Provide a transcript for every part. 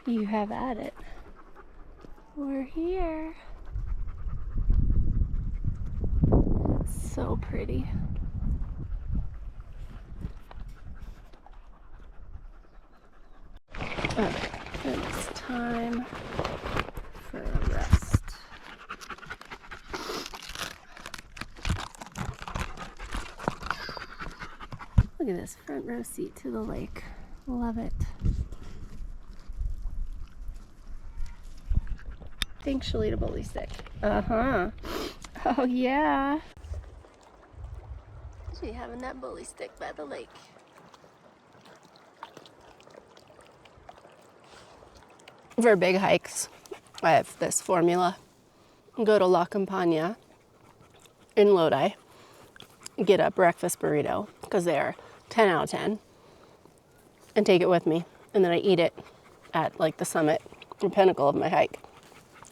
you have at it. We're here. It's so pretty. Okay, it's time for a rest. Look at this front row seat to the lake. Love it. Thanks, Shalita Bully Stick. Uh-huh. Oh, yeah. She having that bully stick by the lake. For big hikes, I have this formula. Go to La Campagna in Lodi, get a breakfast burrito, because they are 10 out of 10, and take it with me. And then I eat it at like the summit, the pinnacle of my hike.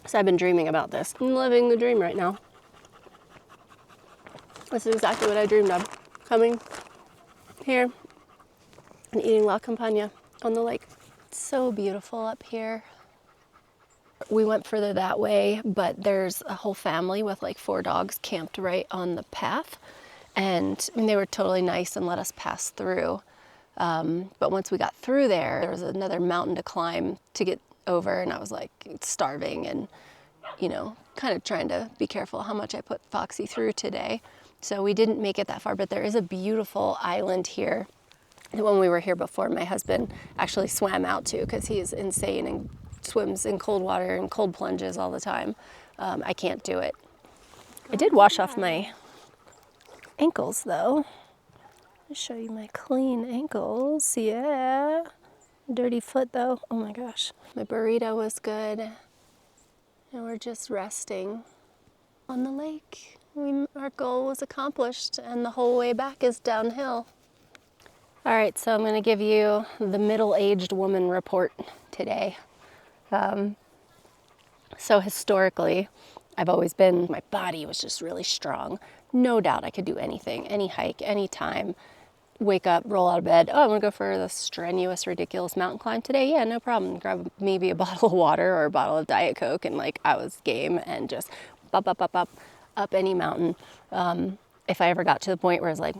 So I've been dreaming about this. I'm living the dream right now. This is exactly what I dreamed of. Coming here and eating La Campagna on the lake. It's so beautiful up here. We went further that way, but there's a whole family with like 4 dogs camped right on the path. And I mean, they were totally nice and let us pass through. But once we got through there was another mountain to climb to get over, and I was like starving and, you know, kind of trying to be careful how much I put Foxy through today. So we didn't make it that far, but there is a beautiful island here. When we were here before, my husband actually swam out to, because he is insane and swims in cold water and cold plunges all the time. I can't do it. I did wash off my ankles though. I'll show you my clean ankles. Yeah. Dirty foot though. Oh my gosh. My burrito was good. And we're just resting on the lake. Our goal was accomplished, and the whole way back is downhill. All right, so I'm going to give you the middle-aged woman report today. So historically, I've always been, my body was just really strong. No doubt I could do anything, any hike, any time. Wake up, roll out of bed. Oh, I'm going to go for the strenuous, ridiculous mountain climb today. Yeah, no problem. Grab maybe a bottle of water or a bottle of Diet Coke, and like I was game and just up any mountain. If I ever got to the point where I was like,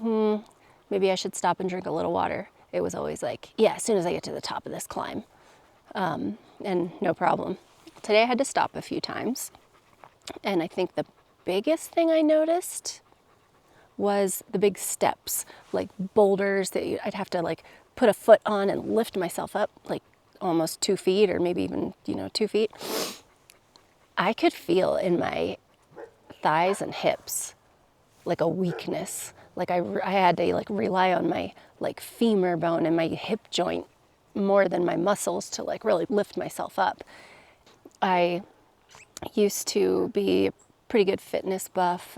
maybe I should stop and drink a little water, it was always like, yeah, as soon as I get to the top of this climb, and no problem. Today I had to stop a few times, and I think the biggest thing I noticed was the big steps, like boulders that I'd have to like put a foot on and lift myself up like almost 2 feet, or maybe even, 2 feet. I could feel in my thighs and hips like a weakness. Like I had to like rely on my like femur bone and my hip joint more than my muscles to like really lift myself up. I used to be a pretty good fitness buff.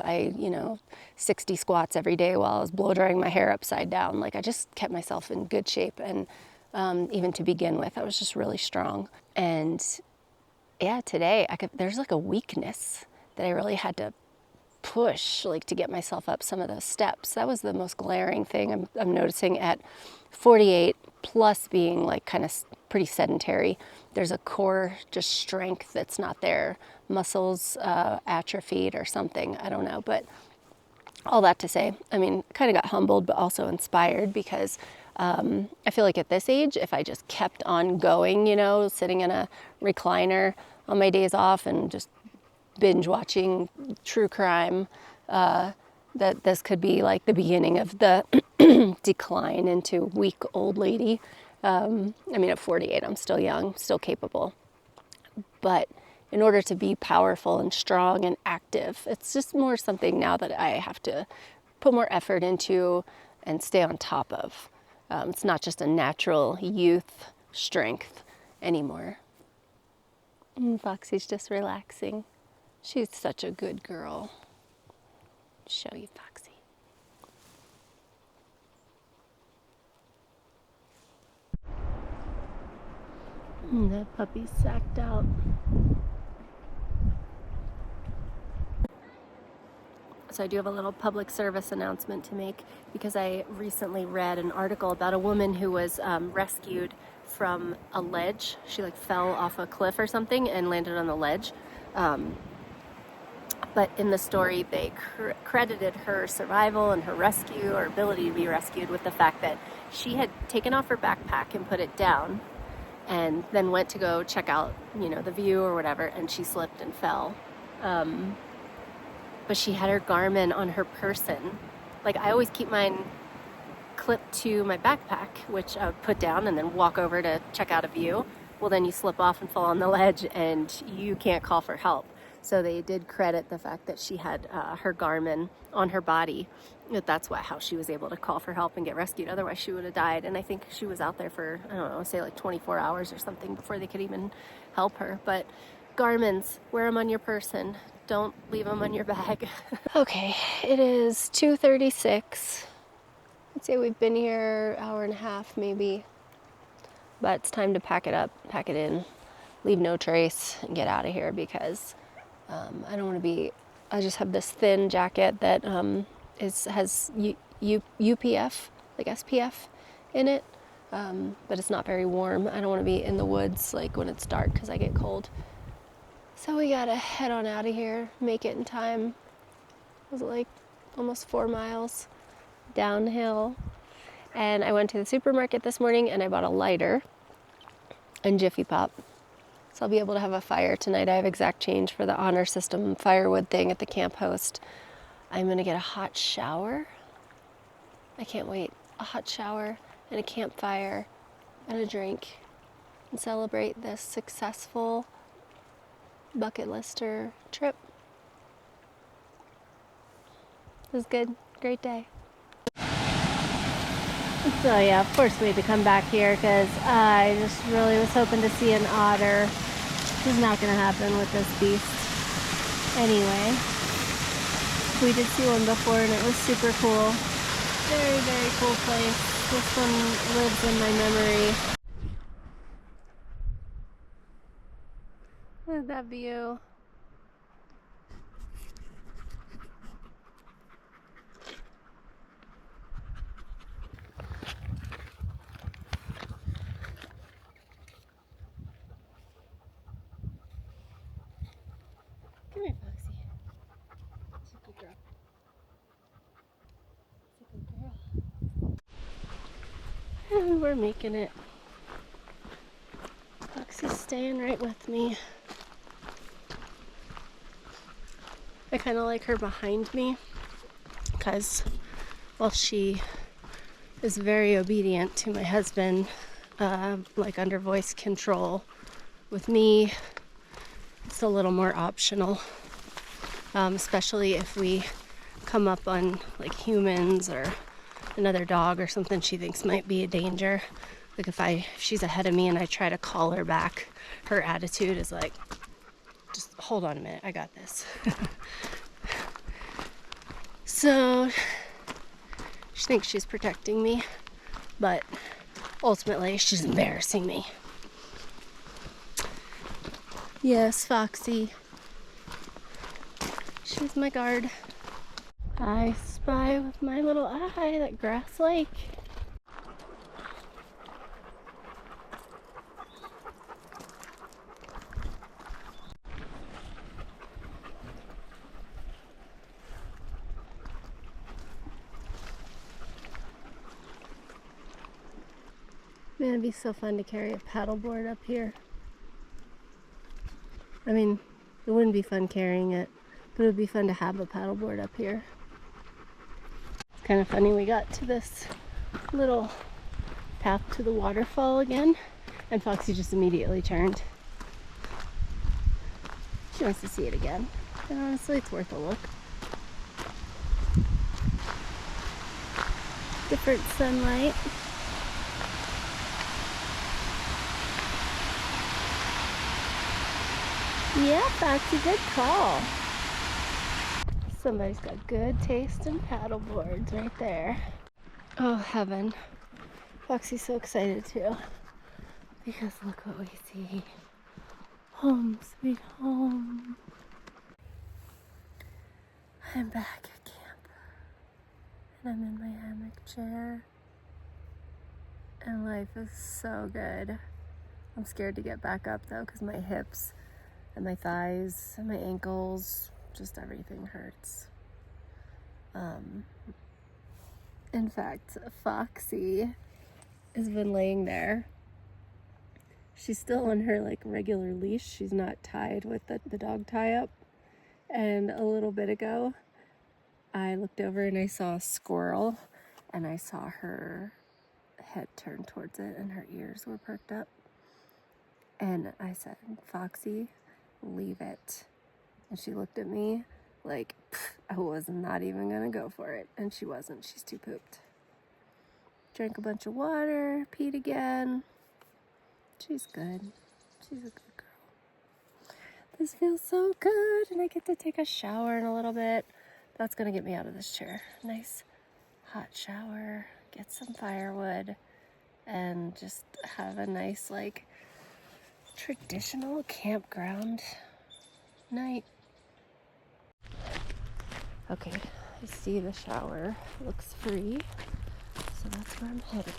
60 squats every day while I was blow drying my hair upside down. Like I just kept myself in good shape, and even to begin with, I was just really strong. And yeah, today there's like a weakness that I really had to push like to get myself up some of those steps. That was the most glaring thing I'm noticing at 48 plus, being like kind of pretty sedentary. There's a core just strength that's not there. Muscles atrophied or something, I don't know. But all that to say, I mean, kind of got humbled but also inspired, because I feel like at this age, if I just kept on going, sitting in a recliner on my days off and just binge watching true crime, that this could be like the beginning of the decline into weak old lady. At 48, I'm still young, still capable. But in order to be powerful and strong and active, it's just more something now that I have to put more effort into and stay on top of. It's not just a natural youth strength anymore. And Foxy's just relaxing. She's such a good girl. Show you Foxy. That puppy's sacked out. So I do have a little public service announcement to make, because I recently read an article about a woman who was rescued from a ledge. She like fell off a cliff or something and landed on the ledge. But in the story, they credited her survival and her rescue, or ability to be rescued, with the fact that she had taken off her backpack and put it down, and then went to go check out, you know, the view or whatever, and she slipped and fell. But she had her Garmin on her person. Like, I always keep mine clipped to my backpack, which I would put down and then walk over to check out a view. Well, then you slip off and fall on the ledge and you can't call for help. So they did credit the fact that she had her Garmin on her body. That's how she was able to call for help and get rescued. Otherwise, she would have died. And I think she was out there for, I don't know, say like 24 hours or something before they could even help her. But Garmin's, wear them on your person. Don't leave them on your bag. Okay, it is 2:36. I'd say we've been here an hour and a half maybe. But it's time to pack it up, pack it in, leave no trace, and get out of here, because I don't want to be, I just have this thin jacket that has UPF, like SPF in it, but it's not very warm. I don't want to be in the woods like when it's dark, because I get cold. So we gotta head on out of here, make it in time. Was it like almost 4 miles downhill? And I went to the supermarket this morning and I bought a lighter and Jiffy Pop. So I'll be able to have a fire tonight. I have exact change for the honor system firewood thing at the camp host. I'm gonna get a hot shower. I can't wait. A hot shower and a campfire and a drink, and celebrate this successful bucket lister trip. It was good. Great day. So yeah, of course we had to come back here because I just really was hoping to see an otter. This is not going to happen with this beast. Anyway, we did see one before and it was super cool. Very, very cool place. This one lives in my memory. Look at that view. Come here, Foxy. It's a good girl. It's a good girl. And we're making it. Foxy's staying right with me. I kind of like her behind me because, well, she is very obedient to my husband, like under voice control. With me, it's a little more optional, especially if we come up on like humans or another dog or something she thinks might be a danger. Like if she's ahead of me and I try to call her back, her attitude is like, just hold on a minute, I got this. So she thinks she's protecting me, but ultimately she's embarrassing me. Yes, Foxy. She's my guard. I spy with my little eye that grass lake. Man, it'd be so fun to carry a paddleboard up here. I mean, it wouldn't be fun carrying it, but it would be fun to have a paddleboard up here. It's kind of funny, we got to this little path to the waterfall again, and Foxy just immediately turned. She wants to see it again. And honestly, it's worth a look. Different sunlight. Yeah, Foxy, good call. Somebody's got good taste in paddle boards right there. Oh, heaven. Foxy's so excited too. Because look what we see. Home, sweet home. I'm back at camp. And I'm in my hammock chair. And life is so good. I'm scared to get back up though, because my hips and my thighs and my ankles, just everything hurts. In fact, Foxy has been laying there. She's still on her like regular leash. She's not tied with the dog tie up. And a little bit ago, I looked over and I saw a squirrel, and I saw her head turned towards it and her ears were perked up. And I said, Foxy, leave it. And she looked at me like I was not even gonna go for it. And she wasn't. She's too pooped. Drank a bunch of water, peed again. She's good. She's a good girl. This feels so good, and I get to take a shower in a little bit. That's gonna get me out of this chair. Nice hot shower, get some firewood, and just have a nice like traditional campground night. Okay, I see the shower looks free, so that's where I'm headed.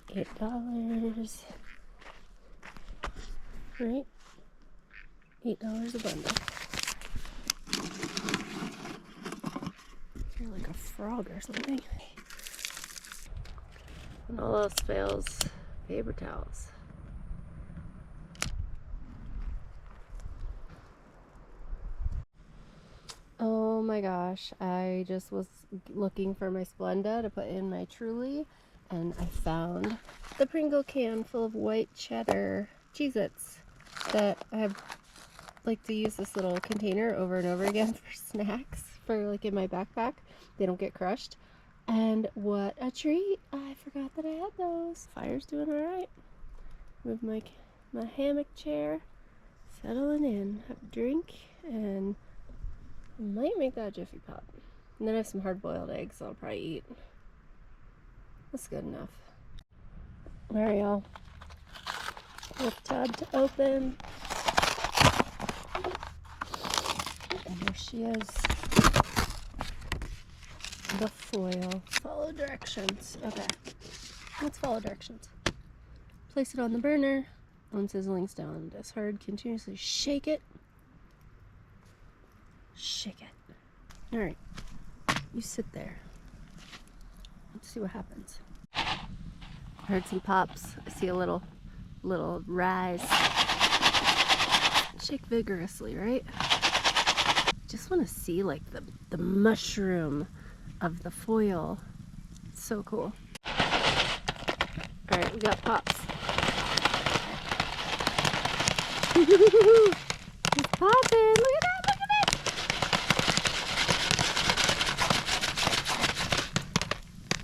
$8, right? $8 a bundle. You're like a frog or something. And all else fails, paper towels. Oh my gosh, I just was looking for my Splenda to put in my Truly, and I found the Pringle can full of white cheddar Cheez-Its that I like to use this little container over and over again for snacks, for like in my backpack. They don't get crushed. And what a treat. I forgot that I had those. Fire's doing all right. Move my hammock chair, settling in, have a drink, and I might make that a Jiffy Pop. And then I have some hard-boiled eggs I'll probably eat. That's good enough. Alright, y'all. Lift tub to open. And here she is. The foil. Follow directions. Okay. Let's follow directions. Place it on the burner. On sizzling stone. As hard, continuously shake it. Shake it. Alright. You sit there. Let's see what happens. I heard some pops. I see a little rise. Shake vigorously, right? Just want to see like the mushroom of the foil. It's so cool. Alright, we got pops. It's popping! Look at that! Look at that!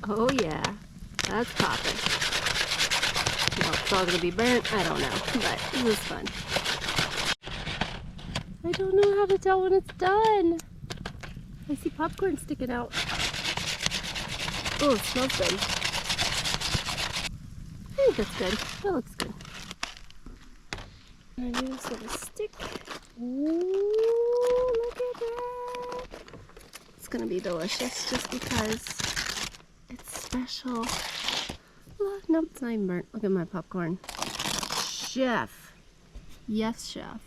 Oh yeah, that's popping. Well, it's all gonna be burnt. I don't know, but it was fun. I don't know how to tell when it's done. I see popcorn sticking out. Oh, it smells good. I think that's good. That looks good. I'm gonna do this with a stick. Ooh, look at that. It's gonna be delicious just because it's special. Look, nope, it's not even burnt. Look at my popcorn. Chef. Yes, chef.